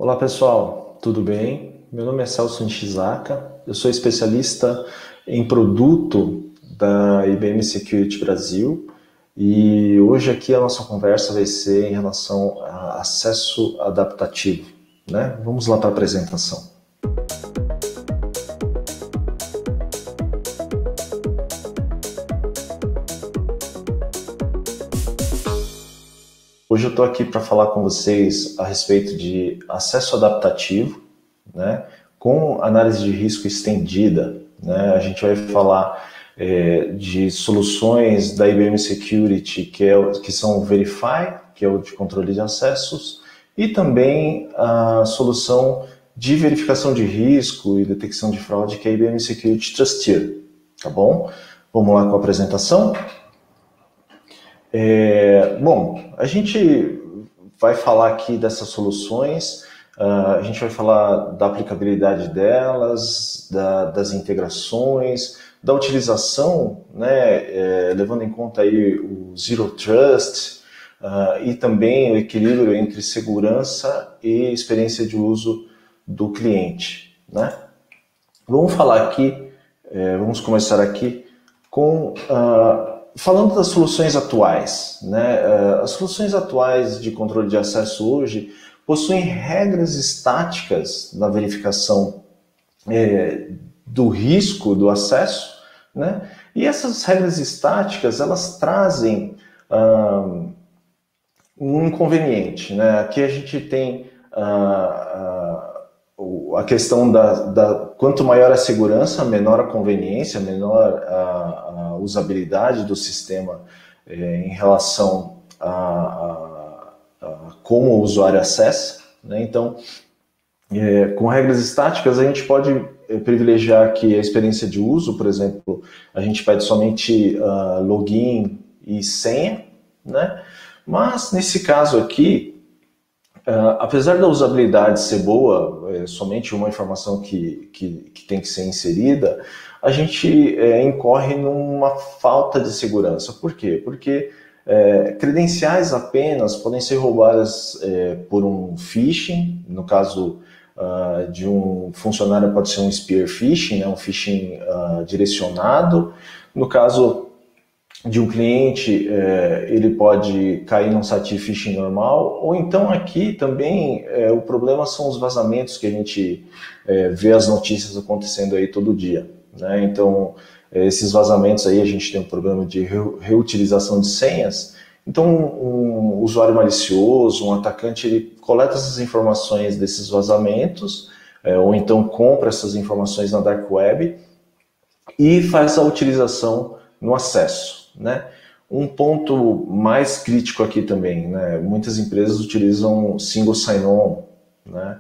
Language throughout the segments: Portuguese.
Olá pessoal, tudo bem? Meu nome é Celso Nishizaka, eu sou especialista em produto da IBM Security Brasil e hoje aqui a nossa conversa vai ser em relação a acesso adaptativo, né? Vamos lá para a apresentação. Hoje eu estou aqui para falar com vocês a respeito de acesso adaptativo, né, com análise de risco estendida. Né? A gente vai falar de soluções da IBM Security, que são o Verify, que é o de controle de acessos, e também a solução de verificação de risco e detecção de fraude, que é a IBM Security Trusteer. Tá bom? Vamos lá com a apresentação. Bom, a gente vai falar aqui dessas soluções, a gente vai falar da aplicabilidade delas, das integrações, da utilização, né, levando em conta aí o Zero Trust e também o equilíbrio entre segurança e experiência de uso do cliente. Né? Vamos falar aqui, vamos começar aqui com... falando das soluções atuais, né? As soluções atuais de controle de acesso hoje possuem regras estáticas na verificação do risco do acesso, né? E essas regras estáticas, elas trazem um inconveniente, né? Aqui a gente tem a questão quanto maior a segurança, menor a conveniência, menor a usabilidade do sistema em relação a como o usuário acessa. Né? Então, com regras estáticas, a gente pode privilegiar aqui a experiência de uso, por exemplo, a gente pede somente login e senha, né? Mas nesse caso aqui, apesar da usabilidade ser boa, somente uma informação que tem que ser inserida, a gente incorre numa falta de segurança. Por quê? Porque credenciais apenas podem ser roubadas por um phishing, no caso de um funcionário pode ser um spear phishing, né, um phishing direcionado. No caso de um cliente, ele pode cair num site phishing normal, ou então aqui também o problema são os vazamentos que a gente vê as notícias acontecendo aí todo dia. Né? Então, esses vazamentos aí a gente tem um problema de reutilização de senhas. Então, um usuário malicioso, um atacante, ele coleta essas informações desses vazamentos, ou então compra essas informações na Dark Web e faz a utilização no acesso. Né? Um ponto mais crítico aqui também, né? Muitas empresas utilizam single sign-on, né?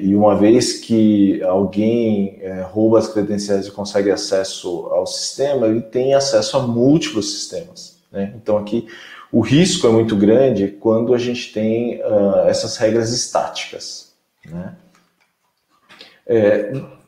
E uma vez que alguém rouba as credenciais e consegue acesso ao sistema, ele tem acesso a múltiplos sistemas. Né? Então aqui o risco é muito grande quando a gente tem essas regras estáticas. Né?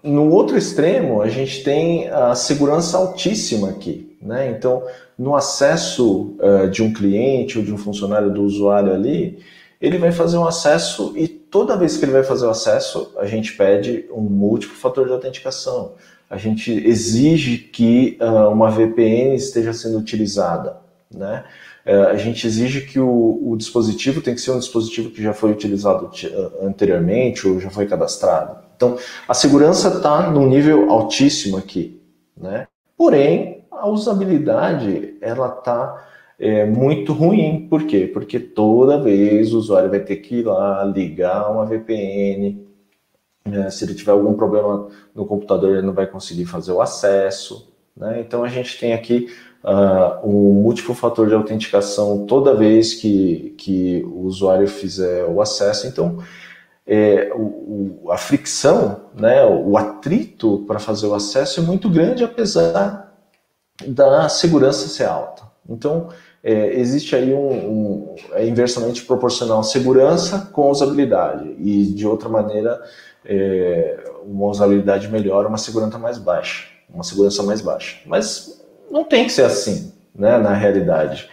No outro extremo, a gente tem a segurança altíssima aqui. Né? Então, no acesso de um cliente ou de um funcionário do usuário ali, ele vai fazer um acesso e toda vez que ele vai fazer o acesso, a gente pede um múltiplo fator de autenticação. A gente exige que uma VPN esteja sendo utilizada. Né? A gente exige que o dispositivo tem que ser um dispositivo que já foi utilizado anteriormente ou já foi cadastrado. Então, a segurança está num nível altíssimo aqui. Né? Porém, a usabilidade ela está muito ruim. Por quê? Porque toda vez o usuário vai ter que ir lá, ligar uma VPN. Se ele tiver algum problema no computador, ele não vai conseguir fazer o acesso. Né? Então, a gente tem aqui um múltiplo fator de autenticação toda vez que o usuário fizer o acesso. Então, a fricção, né, o atrito para fazer o acesso é muito grande, apesar da segurança ser alta. Então, existe aí inversamente proporcional segurança com usabilidade, e de outra maneira, uma usabilidade melhor, uma segurança mais baixa. Mas não tem que ser assim, né, na realidade.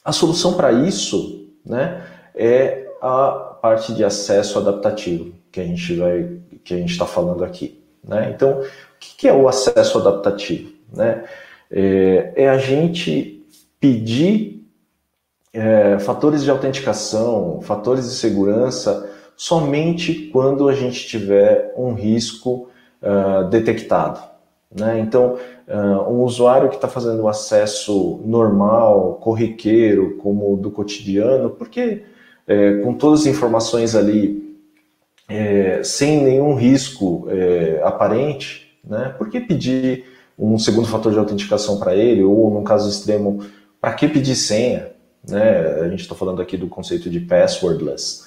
A solução para isso, né, é a parte de acesso adaptativo que a gente está falando aqui, né? Então, o que é o acesso adaptativo, né? É a gente pedir fatores de autenticação, fatores de segurança somente quando a gente tiver um risco detectado, né? Então, um usuário que está fazendo o acesso normal, corriqueiro, como do cotidiano, porque com todas as informações ali, sem nenhum risco aparente, né? Por que pedir um segundo fator de autenticação para ele, ou, num caso extremo, para que pedir senha? Né? A gente está falando aqui do conceito de passwordless.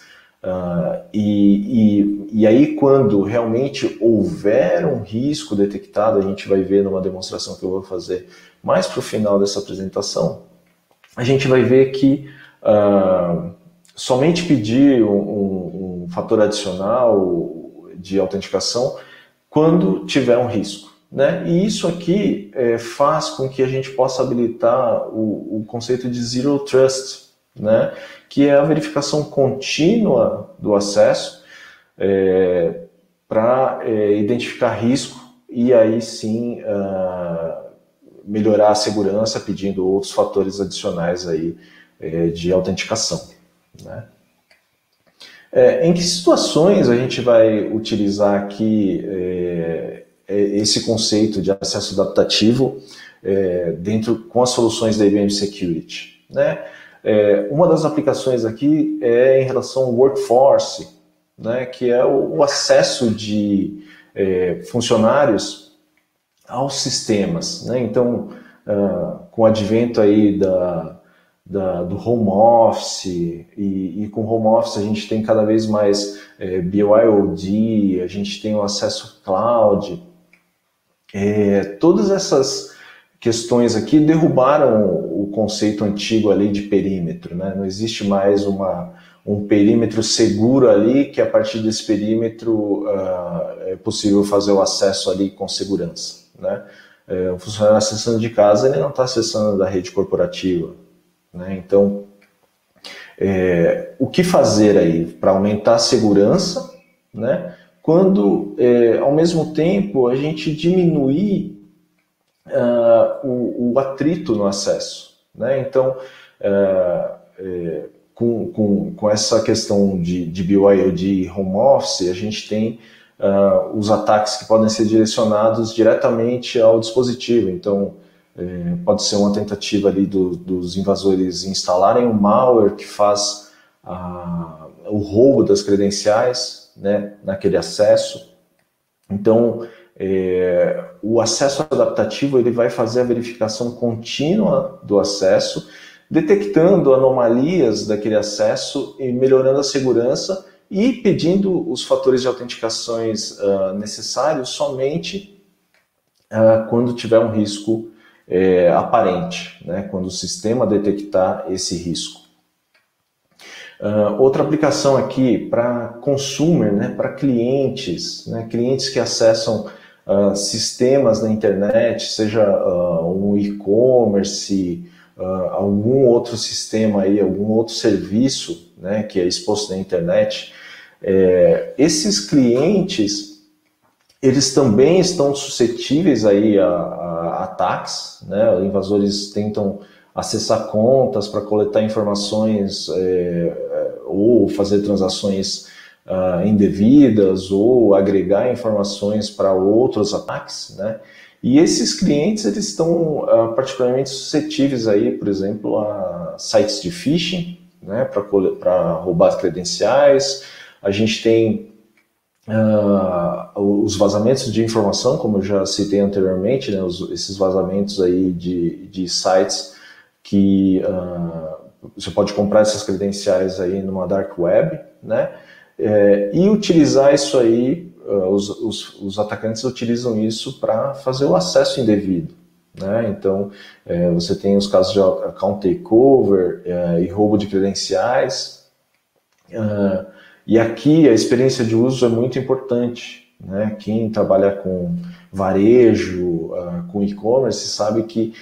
E aí, quando realmente houver um risco detectado, a gente vai ver numa demonstração que eu vou fazer mais para o final dessa apresentação, a gente vai ver que somente pedir um fator adicional de autenticação quando tiver um risco, né? E isso aqui faz com que a gente possa habilitar o conceito de Zero Trust, né? Que é a verificação contínua do acesso para identificar risco e aí sim melhorar a segurança pedindo outros fatores adicionais aí, de autenticação, né? Em que situações a gente vai utilizar aqui esse conceito de acesso adaptativo com as soluções da IBM Security, né? Uma das aplicações aqui é em relação ao workforce, né, que é o acesso de funcionários aos sistemas, né? Então, com o advento aí do home office, e com home office a gente tem cada vez mais BYOD, a gente tem o acesso cloud, todas essas questões aqui derrubaram o conceito antigo ali de perímetro, né? Não existe mais um perímetro seguro ali, que a partir desse perímetro é possível fazer o acesso ali com segurança, né? O funcionário acessando de casa, ele não está acessando da rede corporativa, né? Então, o que fazer aí para aumentar a segurança, né? Quando, ao mesmo tempo, a gente diminuir o atrito no acesso, né? Então, com essa questão de BYOD e home office, a gente tem os ataques que podem ser direcionados diretamente ao dispositivo. Então, pode ser uma tentativa ali dos invasores instalarem um malware que faz o roubo das credenciais, né, naquele acesso. Então, o acesso adaptativo ele vai fazer a verificação contínua do acesso, detectando anomalias daquele acesso e melhorando a segurança e pedindo os fatores de autenticações necessários somente quando tiver um risco aparente, né, quando o sistema detectar esse risco. Outra aplicação aqui para consumer, né, para clientes, né, clientes que acessam sistemas na internet, seja um e-commerce, algum outro sistema aí, algum outro serviço, né, que é exposto na internet. Esses clientes, eles também estão suscetíveis aí a ataques, né? Invasores tentam acessar contas para coletar informações ou fazer transações indevidas ou agregar informações para outros ataques, né? E esses clientes eles estão particularmente suscetíveis aí, por exemplo, a sites de phishing, né, para roubar as credenciais. A gente tem os vazamentos de informação, como eu já citei anteriormente, né, esses vazamentos aí de sites que você pode comprar essas credenciais aí numa dark web, né, e utilizar isso aí. Os atacantes utilizam isso para fazer o acesso indevido, né? Então, você tem os casos de account takeover e roubo de credenciais. E aqui a experiência de uso é muito importante, né? Quem trabalha com varejo, com e-commerce, sabe que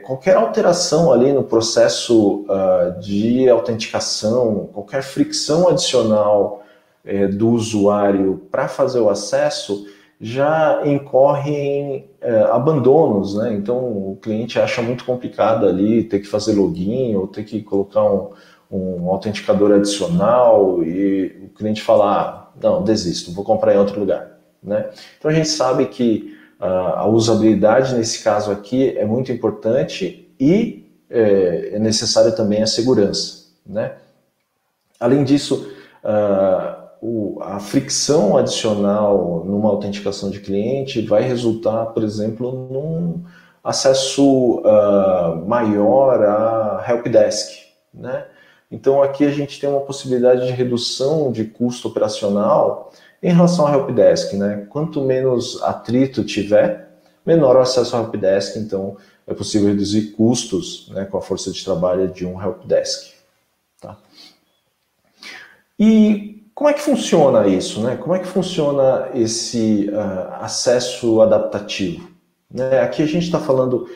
qualquer alteração ali no processo de autenticação, qualquer fricção adicional do usuário para fazer o acesso, já incorre em abandonos, né? Então o cliente acha muito complicado ali ter que fazer login ou ter que colocar um autenticador adicional e o cliente fala, não, desisto, vou comprar em outro lugar, né? Então a gente sabe que a usabilidade nesse caso aqui é muito importante e é necessária também a segurança, né? Além disso, a fricção adicional numa autenticação de cliente vai resultar, por exemplo, num acesso maior a helpdesk, né? Então aqui a gente tem uma possibilidade de redução de custo operacional em relação ao helpdesk, né? Quanto menos atrito tiver, menor o acesso ao helpdesk, então é possível reduzir custos, né, com a força de trabalho de um helpdesk. Tá? E como é que funciona isso, né? Como é que funciona esse acesso adaptativo? Né? Aqui a gente está falando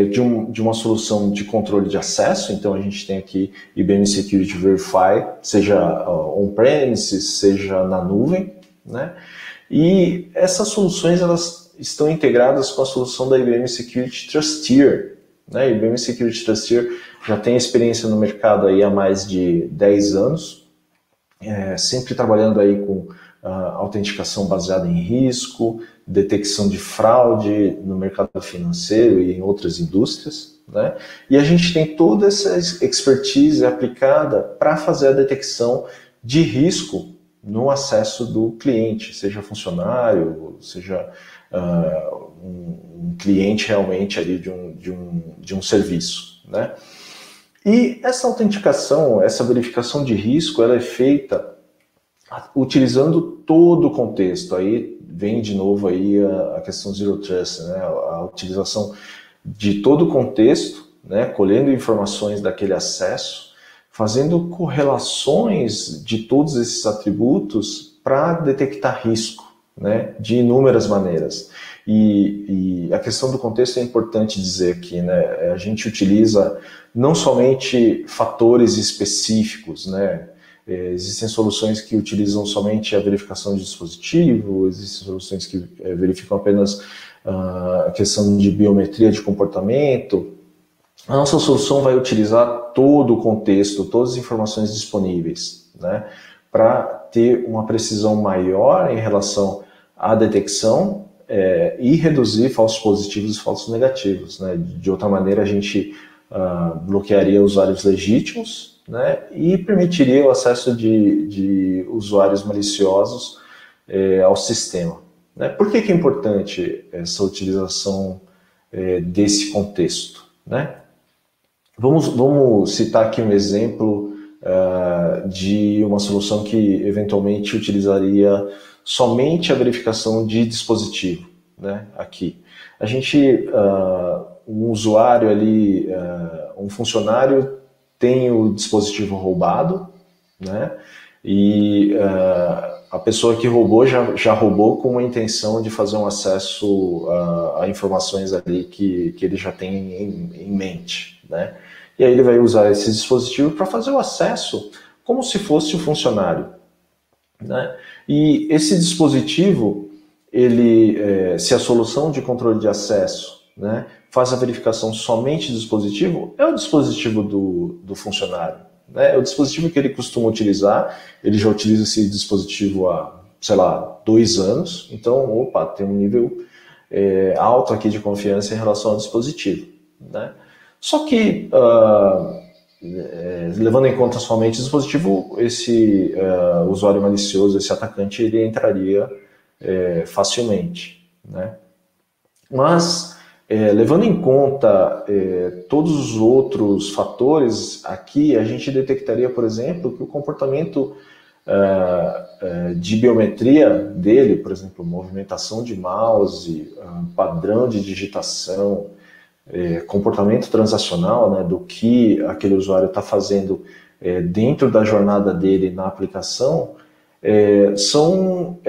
de uma solução de controle de acesso, então a gente tem aqui IBM Security Verify, seja on-premises, seja na nuvem, né? E essas soluções elas estão integradas com a solução da IBM Security Trusteer, né? A IBM Security Trusteer já tem experiência no mercado aí há mais de 10 anos, sempre trabalhando aí com autenticação baseada em risco, detecção de fraude no mercado financeiro e em outras indústrias, né? E a gente tem toda essa expertise aplicada para fazer a detecção de risco no acesso do cliente, seja funcionário, seja um cliente realmente ali de um serviço, né? E essa autenticação, essa verificação de risco, ela é feita utilizando todo o contexto. Aí vem de novo aí a questão Zero Trust, né? A utilização de todo o contexto, né? Colhendo informações daquele acesso, fazendo correlações de todos esses atributos para detectar risco, né? De inúmeras maneiras. E a questão do contexto é importante dizer aqui, né? A gente utiliza não somente fatores específicos, né? Existem soluções que utilizam somente a verificação de dispositivo, existem soluções que verificam apenas a questão de biometria de comportamento. A nossa solução vai utilizar todo o contexto, todas as informações disponíveis, né? Para ter uma precisão maior em relação à detecção e reduzir falsos positivos e falsos negativos, né? De outra maneira, a gente bloquearia usuários legítimos, né? E permitiria o acesso de usuários maliciosos ao sistema, né? Por que é importante essa utilização desse contexto, né? Vamos citar aqui um exemplo de uma solução que eventualmente utilizaria somente a verificação de dispositivo, né? Aqui a gente, um usuário ali, um funcionário tem o dispositivo roubado, né? E a pessoa que roubou já roubou com a intenção de fazer um acesso a informações ali que ele já tem em mente, né? E aí ele vai usar esse dispositivo para fazer o acesso como se fosse o funcionário, né? E esse dispositivo, se a solução de controle de acesso, né, faz a verificação somente do dispositivo, é o dispositivo do funcionário, né? É o dispositivo que ele costuma utilizar, ele já utiliza esse dispositivo há, sei lá, 2 anos, então, opa, tem um nível alto aqui de confiança em relação ao dispositivo, né? Só que, levando em conta somente o dispositivo, esse usuário malicioso, esse atacante, ele entraria facilmente, né? Mas, levando em conta todos os outros fatores, aqui a gente detectaria, por exemplo, que o comportamento de biometria dele, por exemplo, movimentação de mouse, padrão de digitação, comportamento transacional, né, do que aquele usuário está fazendo dentro da jornada dele na aplicação, são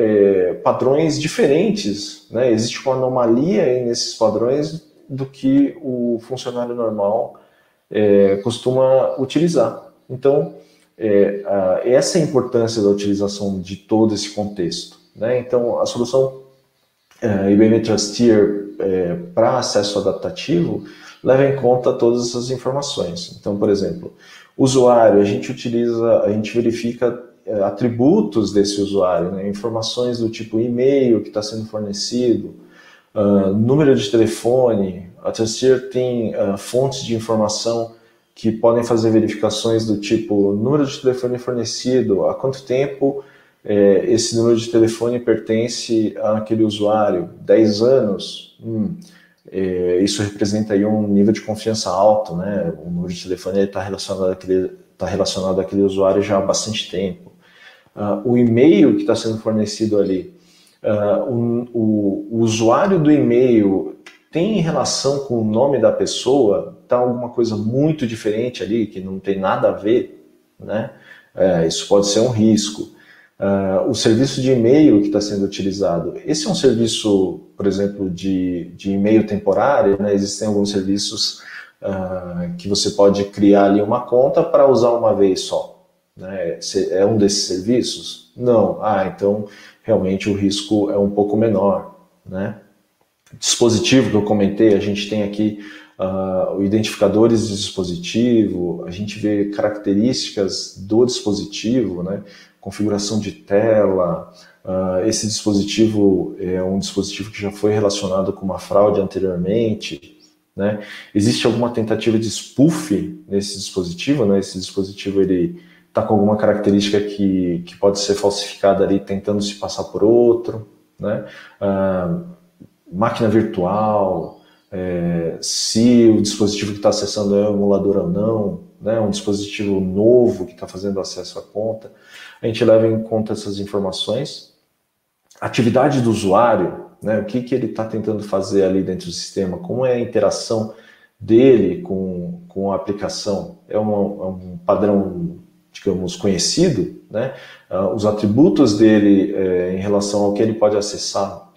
padrões diferentes, né? Existe uma anomalia nesses padrões do que o funcionário normal costuma utilizar. Então, essa é a importância da utilização de todo esse contexto, né? Então, a solução IBM Trusteer para acesso adaptativo leva em conta todas essas informações. Então, por exemplo, usuário, a gente verifica atributos desse usuário, né? Informações do tipo e-mail que está sendo fornecido, número de telefone. A Trusteer tem fontes de informação que podem fazer verificações do tipo número de telefone fornecido, há quanto tempo esse número de telefone pertence àquele usuário, 10 anos, isso representa aí um nível de confiança alto, né? O número de telefone está relacionado àquele usuário já há bastante tempo. O e-mail que está sendo fornecido ali, o usuário do e-mail tem relação com o nome da pessoa, está alguma coisa muito diferente ali, que não tem nada a ver, né? Isso pode ser um risco. O serviço de e-mail que está sendo utilizado, esse é um serviço, por exemplo, de e-mail temporário, né? Existem alguns serviços que você pode criar ali uma conta para usar uma vez só, né? É um desses serviços? Não. Então realmente o risco é um pouco menor, né? Dispositivo que eu comentei, a gente tem aqui identificadores de dispositivo, a gente vê características do dispositivo, né? Configuração de tela. Esse dispositivo é um dispositivo que já foi relacionado com uma fraude anteriormente, né? Existe alguma tentativa de spoof nesse dispositivo, né? Esse dispositivo ele está com alguma característica que pode ser falsificada ali, tentando se passar por outro, né? Máquina virtual, se o dispositivo que está acessando é um emulador ou não, né? Um dispositivo novo que está fazendo acesso à conta. A gente leva em conta essas informações. Atividade do usuário, né? O que ele está tentando fazer ali dentro do sistema, como é a interação dele com a aplicação. É um padrão, digamos, conhecido, né? Os atributos dele em relação ao que ele pode acessar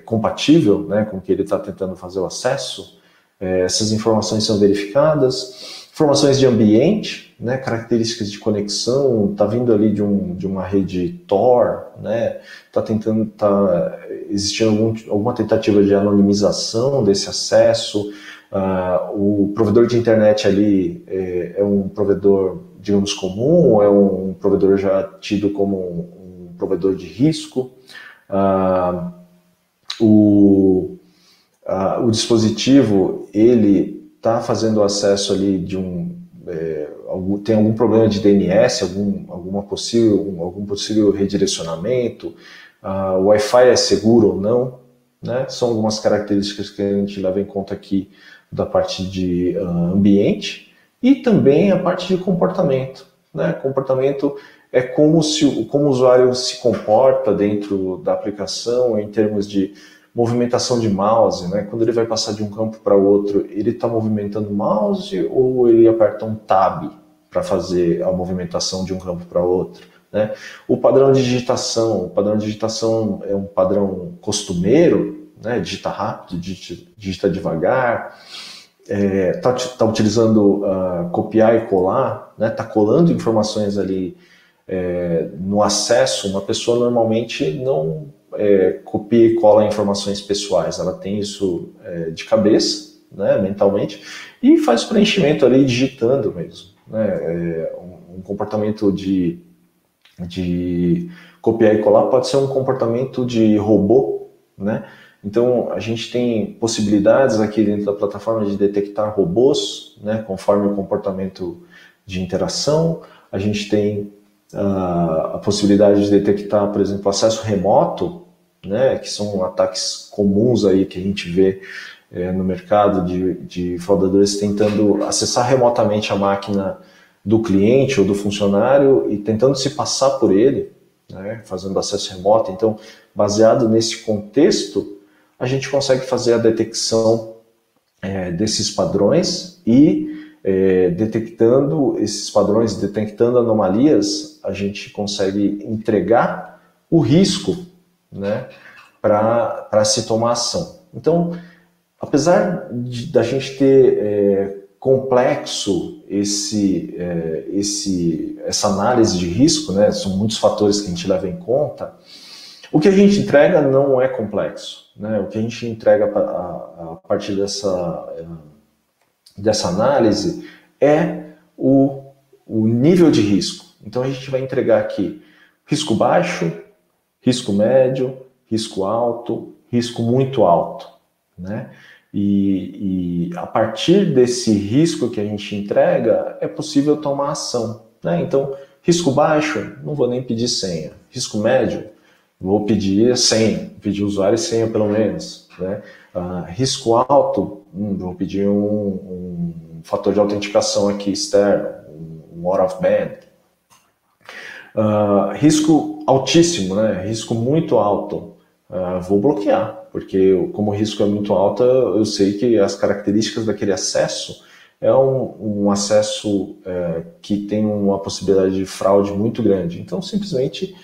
compatível, né, com o que ele está tentando fazer o acesso. Essas informações são verificadas. Informações de ambiente, né, características de conexão, está vindo ali de uma rede Tor, né, está existindo alguma tentativa de anonimização desse acesso. O provedor de internet ali é um provedor, digamos, comum, ou é um provedor já tido como um provedor de risco. O dispositivo ele está fazendo acesso ali tem algum problema de DNS, algum possível redirecionamento, o Wi-Fi é seguro ou não, né? São algumas características que a gente leva em conta aqui da parte de ambiente e também a parte de comportamento, né? Comportamento é como o usuário se comporta dentro da aplicação em termos de movimentação de mouse, né? Quando ele vai passar de um campo para o outro, ele está movimentando o mouse ou ele aperta um tab para fazer a movimentação de um campo para outro, né? O padrão de digitação é um padrão costumeiro, né? Digita rápido, digita devagar, tá utilizando copiar e colar, né? Tá colando informações ali no acesso. Uma pessoa normalmente não copia e cola informações pessoais, ela tem isso de cabeça, né, mentalmente, e faz o preenchimento ali digitando mesmo, né? Um comportamento de copiar e colar pode ser um comportamento de robô, né? Então a gente tem possibilidades aqui dentro da plataforma de detectar robôs, né, conforme o comportamento de interação. A gente tem a possibilidade de detectar, por exemplo, acesso remoto, né, que são ataques comuns aí que a gente vê no mercado de fraudadores tentando acessar remotamente a máquina do cliente ou do funcionário e tentando se passar por ele, né, fazendo acesso remoto. Então, baseado nesse contexto, a gente consegue fazer a detecção desses padrões e detectando esses padrões, detectando anomalias, a gente consegue entregar o risco, né, para se tomar ação. Então, apesar da gente ter complexo essa análise de risco, né, são muitos fatores que a gente leva em conta, o que a gente entrega não é complexo. Né, o que a gente entrega a partir dessa análise é o nível de risco. Então a gente vai entregar aqui risco baixo, risco médio, risco alto, risco muito alto, né? E a partir desse risco que a gente entrega, é possível tomar ação, né? Então, risco baixo, não vou nem pedir senha. Risco médio, vou pedir senha, pedir usuário e senha pelo menos, né? Risco alto, vou pedir um fator de autenticação aqui externo, um out of band. Risco altíssimo, né? Risco muito alto, vou bloquear, porque como o risco é muito alto, eu sei que as características daquele acesso é um acesso que tem uma possibilidade de fraude muito grande. Então, simplesmente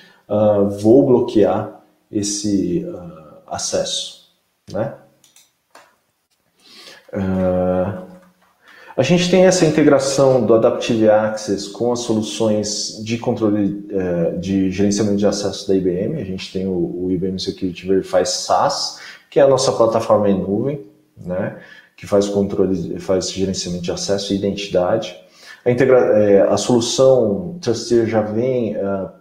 vou bloquear esse acesso, né? A gente tem essa integração do Adaptive Access com as soluções de controle de gerenciamento de acesso da IBM. A gente tem o IBM Security Verify SaaS, que é a nossa plataforma em nuvem, né, que faz controle, faz gerenciamento de acesso e identidade. A solução Trusteer já vem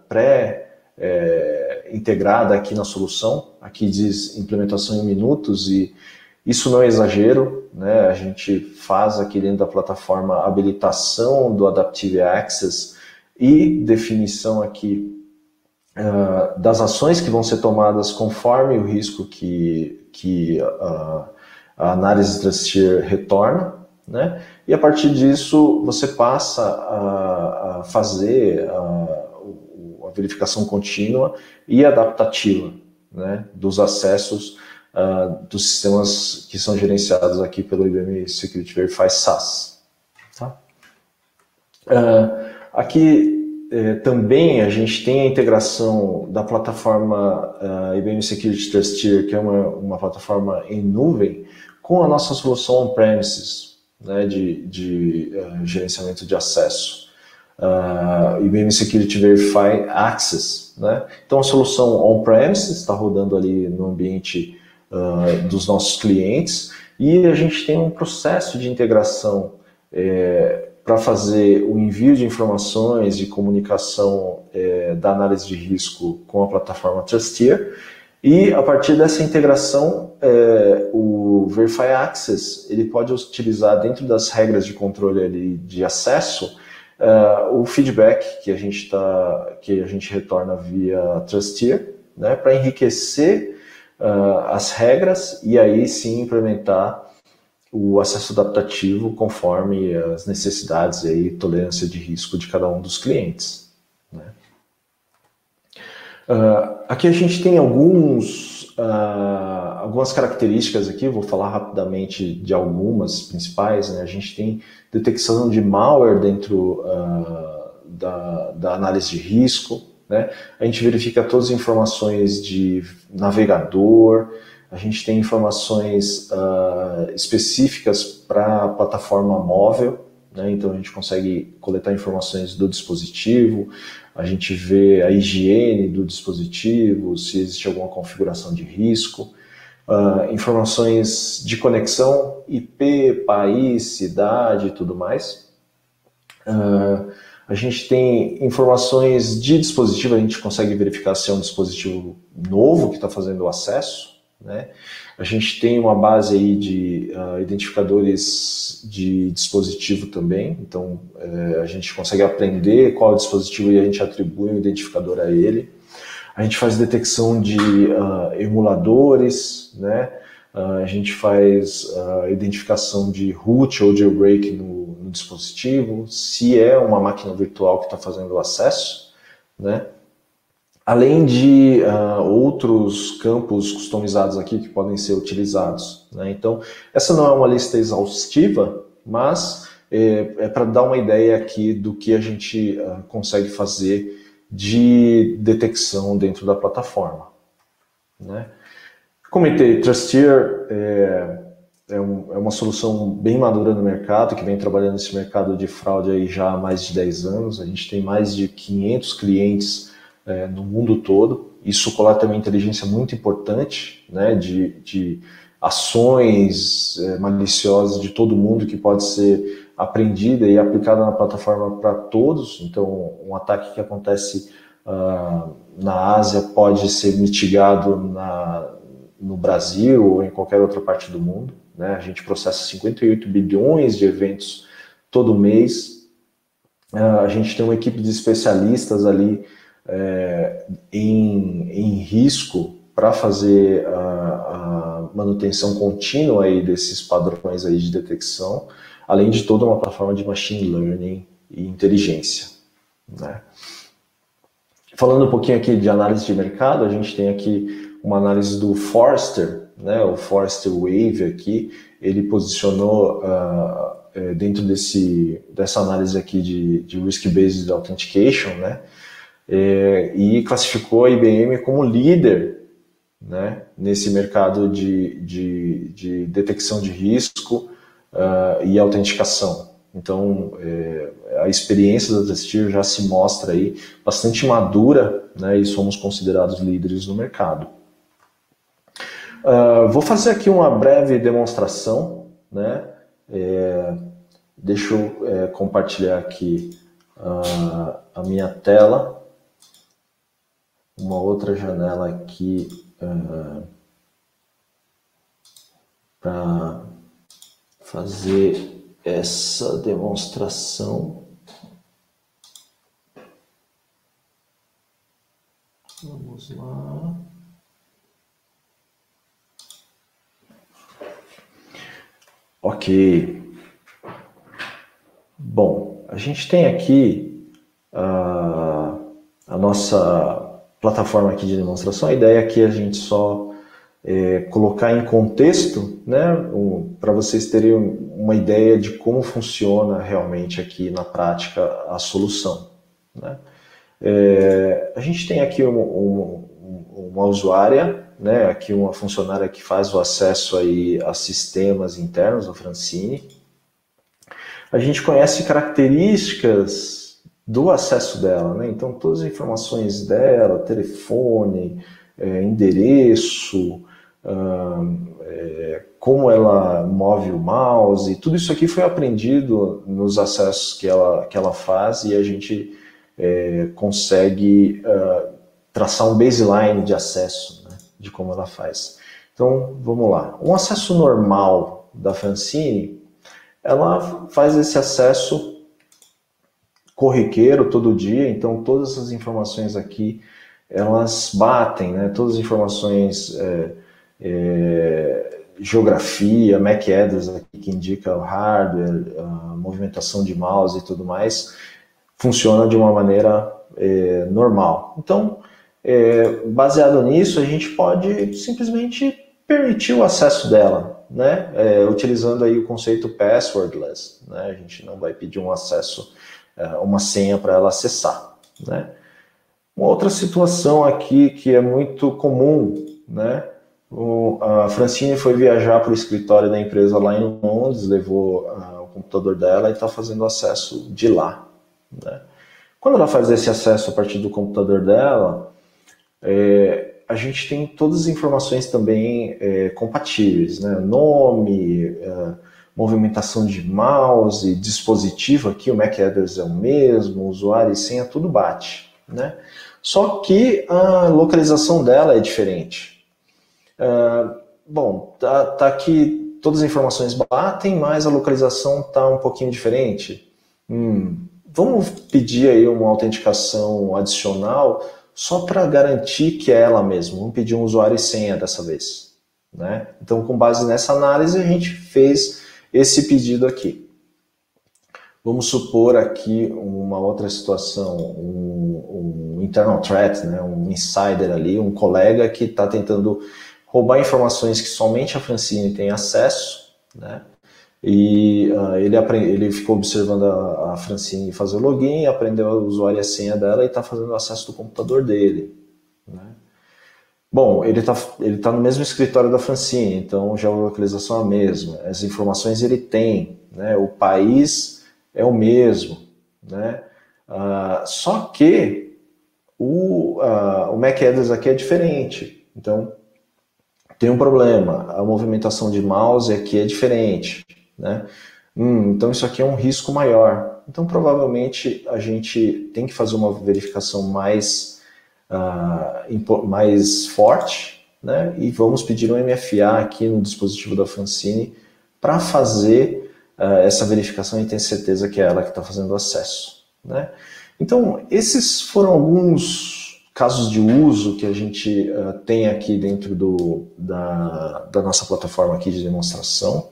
pré-integrada aqui na solução. Aqui diz implementação em minutos e isso não é exagero, né? A gente faz aqui dentro da plataforma a habilitação do Adaptive Access e definição aqui das ações que vão ser tomadas conforme o risco que a análise Trusteer retorna, né? E a partir disso você passa a fazer a verificação contínua e adaptativa, né, dos acessos dos sistemas que são gerenciados aqui pelo IBM Security Verify SaaS. Tá? Aqui também a gente tem a integração da plataforma IBM Security Trusteer, que é uma plataforma em nuvem, com a nossa solução on-premises, né, de gerenciamento de acesso. IBM Security Verify Access, né? Então a solução on-premises está rodando ali no ambiente dos nossos clientes e a gente tem um processo de integração para fazer o envio de informações e comunicação da análise de risco com a plataforma Trusteer e a partir dessa integração o Verify Access ele pode utilizar dentro das regras de controle ali de acesso o feedback que a gente retorna via Trusteer, né, para enriquecer as regras e aí sim implementar o acesso adaptativo conforme as necessidades e aí, tolerância de risco de cada um dos clientes. Né? Aqui a gente tem algumas características aqui, vou falar rapidamente de algumas principais. Né? A gente tem detecção de malware dentro da análise de risco, né? A gente verifica todas as informações de navegador, a gente tem informações específicas para a plataforma móvel, né? Então a gente consegue coletar informações do dispositivo, a gente vê a higiene do dispositivo, se existe alguma configuração de risco, informações de conexão, IP, país, cidade e tudo mais. A gente tem informações de dispositivo, a gente consegue verificar se é um dispositivo novo que está fazendo o acesso, né? A gente tem uma base aí de identificadores de dispositivo também, então a gente consegue aprender qual é o dispositivo e a gente atribui um identificador a ele. A gente faz detecção de emuladores, né? A gente faz identificação de root ou jailbreak no dispositivo, se é uma máquina virtual que está fazendo o acesso, né? Além de outros campos customizados aqui que podem ser utilizados, né? Então, essa não é uma lista exaustiva, mas é para dar uma ideia aqui do que a gente consegue fazer de detecção dentro da plataforma, né? Comentei, Trusteer é uma solução bem madura no mercado, que vem trabalhando nesse mercado de fraude aí já há mais de 10 anos. A gente tem mais de 500 clientes no mundo todo. Isso coleta uma inteligência muito importante, né, de ações maliciosas de todo mundo que pode ser aprendida e aplicada na plataforma para todos. Então, um ataque que acontece na Ásia pode ser mitigado no Brasil ou em qualquer outra parte do mundo. Né? A gente processa 58 bilhões de eventos todo mês. A gente tem uma equipe de especialistas ali em risco para fazer a manutenção contínua aí desses padrões aí de detecção, além de toda uma plataforma de machine learning e inteligência. Né? Falando um pouquinho aqui de análise de mercado, a gente tem aqui uma análise do Forrester, né, o Forrester Wave aqui, ele posicionou dentro dessa análise aqui de Risk-Based Authentication, né, e classificou a IBM como líder, né, nesse mercado de detecção de risco e autenticação. Então, a experiência da Testir já se mostra aí bastante madura, né, e somos considerados líderes no mercado. Vou fazer aqui uma breve demonstração, né? Deixa eu compartilhar aqui a minha tela, uma outra janela aqui para fazer essa demonstração. Vamos lá. Ok. Bom, a gente tem aqui a nossa plataforma aqui de demonstração. A ideia aqui é a gente só colocar em contexto, né, para vocês terem uma ideia de como funciona realmente aqui na prática a solução. Né? A gente tem aqui uma usuária, né, aqui uma funcionária que faz o acesso aí a sistemas internos da Francine. A gente conhece características do acesso dela, né? Então todas as informações dela, telefone, endereço, como ela move o mouse, tudo isso aqui foi aprendido nos acessos que ela faz, e a gente consegue traçar um baseline de acesso, né, de como ela faz. Então, vamos lá. Um acesso normal da Francine, ela faz esse acesso corriqueiro todo dia, então todas as informações aqui, elas batem, né, todas as informações, geografia, MAC address aqui, que indica o hardware, a movimentação de mouse e tudo mais, funciona de uma maneira normal. Então, baseado nisso, a gente pode simplesmente permitir o acesso dela, né? Utilizando aí o conceito passwordless, né? A gente não vai pedir um acesso, uma senha para ela acessar, né? Uma outra situação aqui que é muito comum, né? A Francine foi viajar para o escritório da empresa lá em Londres, levou o computador dela e está fazendo acesso de lá, né? Quando ela faz esse acesso a partir do computador dela, a gente tem todas as informações também compatíveis, né? Nome, movimentação de mouse, dispositivo aqui, o MAC address é o mesmo, usuário e senha, tudo bate, né? Só que a localização dela é diferente. Bom, tá aqui, todas as informações batem, mas a localização tá um pouquinho diferente. Vamos pedir aí uma autenticação adicional só para garantir que é ela mesma. Vamos pedir um usuário e senha dessa vez, né? Então, com base nessa análise, a gente fez esse pedido aqui. Vamos supor aqui uma outra situação, um internal threat, né? Um insider ali, um colega que está tentando roubar informações que somente a Francine tem acesso, né? E ele ficou observando a Francine fazer o login, aprendeu o usuário e a senha dela e está fazendo o acesso do computador dele, né? Bom, ele tá no mesmo escritório da Francine, então já a localização é a mesma, as informações ele tem, né? O país é o mesmo, né? Só que o MAC address aqui é diferente, então tem um problema, a movimentação de mouse aqui é diferente, né? Então isso aqui é um risco maior. Então provavelmente a gente tem que fazer uma verificação mais forte, né? E vamos pedir um MFA aqui no dispositivo da Francine para fazer essa verificação e ter certeza que é ela que está fazendo o acesso, né? Então esses foram alguns casos de uso que a gente tem aqui dentro da nossa plataforma aqui de demonstração,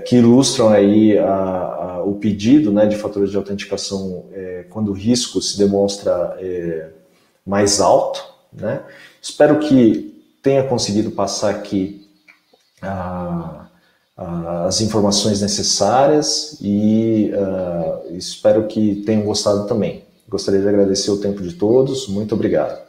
que ilustram aí o pedido, né, de fatores de autenticação quando o risco se demonstra mais alto, né? Espero que tenha conseguido passar aqui as informações necessárias e espero que tenham gostado também. Gostaria de agradecer o tempo de todos. Muito obrigado.